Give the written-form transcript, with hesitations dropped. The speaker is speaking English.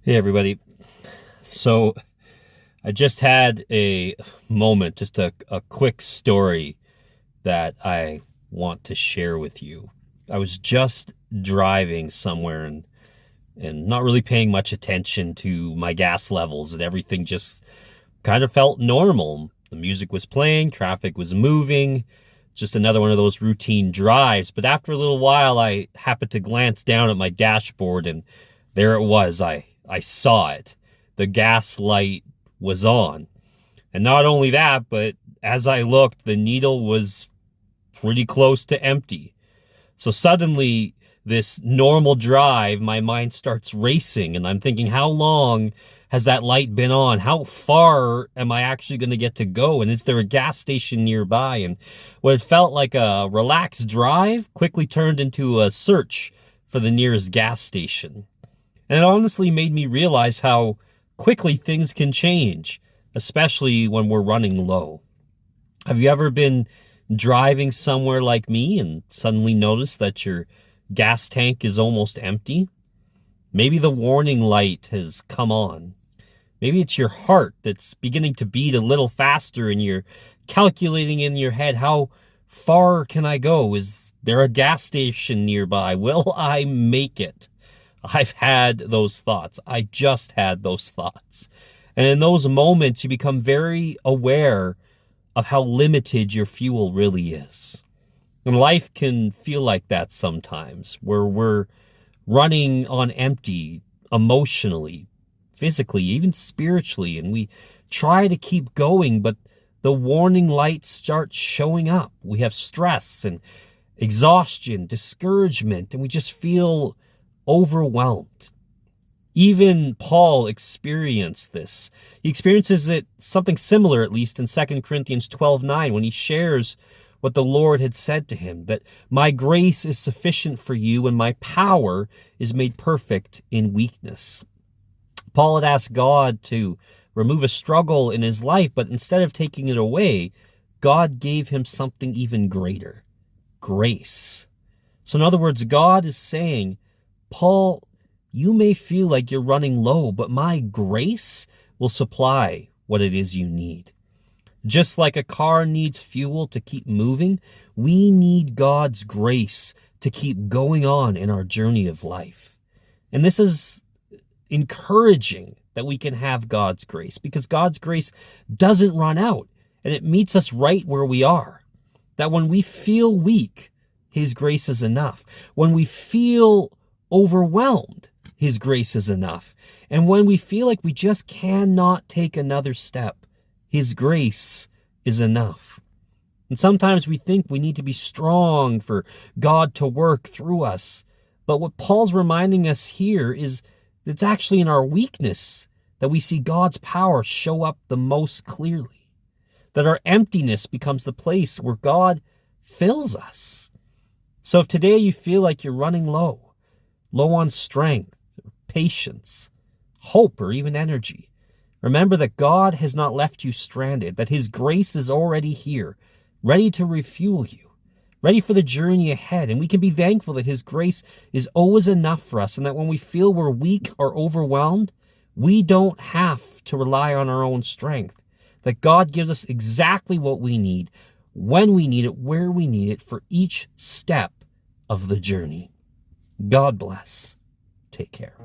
Hey, everybody. So I just had a moment, just a quick story that I want to share with you. I was just driving somewhere and not really paying much attention to my gas levels, and everything just kind of felt normal. The music was playing, traffic was moving, just another one of those routine drives. But after a little while, I happened to glance down at my dashboard, and there it was. I saw it. The gas light was on. And not only that, but as I looked, the needle was pretty close to empty. So suddenly, this normal drive, my mind starts racing, and I'm thinking, how long has that light been on? How far am I actually going to get to go? And is there a gas station nearby? And what felt like a relaxed drive quickly turned into a search for the nearest gas station. And it honestly made me realize how quickly things can change, especially when we're running low. Have you ever been driving somewhere like me and suddenly noticed that your gas tank is almost empty? Maybe the warning light has come on. Maybe it's your heart that's beginning to beat a little faster and you're calculating in your head, how far can I go? Is there a gas station nearby? Will I make it? I've had those thoughts. I just had those thoughts. And in those moments, you become very aware of how limited your fuel really is. And life can feel like that sometimes, where we're running on empty emotionally, physically, even spiritually, and we try to keep going, but the warning lights start showing up. We have stress and exhaustion, discouragement, and we just feel overwhelmed. Even Paul experienced this. He experiences it something similar, at least in 2 Corinthians 12:9, when he shares what the Lord had said to him, that my grace is sufficient for you and my power is made perfect in weakness. Paul had asked God to remove a struggle in his life, but instead of taking it away, God gave him something even greater: grace. So in other words, God is saying, Paul, you may feel like you're running low, but my grace will supply what it is you need. Just like a car needs fuel to keep moving, we need God's grace to keep going on in our journey of life. And this is encouraging that we can have God's grace, because God's grace doesn't run out, and it meets us right where we are. That when we feel weak, His grace is enough. When we feel overwhelmed, His grace is enough. And when we feel like we just cannot take another step, His grace is enough. And sometimes we think we need to be strong for God to work through us. But what Paul's reminding us here is it's actually in our weakness that we see God's power show up the most clearly. That our emptiness becomes the place where God fills us. So if today you feel like you're running low on strength, patience, hope, or even energy, remember that God has not left you stranded, that His grace is already here, ready to refuel you, ready for the journey ahead. And we can be thankful that His grace is always enough for us, and that when we feel we're weak or overwhelmed, we don't have to rely on our own strength, that God gives us exactly what we need, when we need it, where we need it, for each step of the journey. God bless. Take care.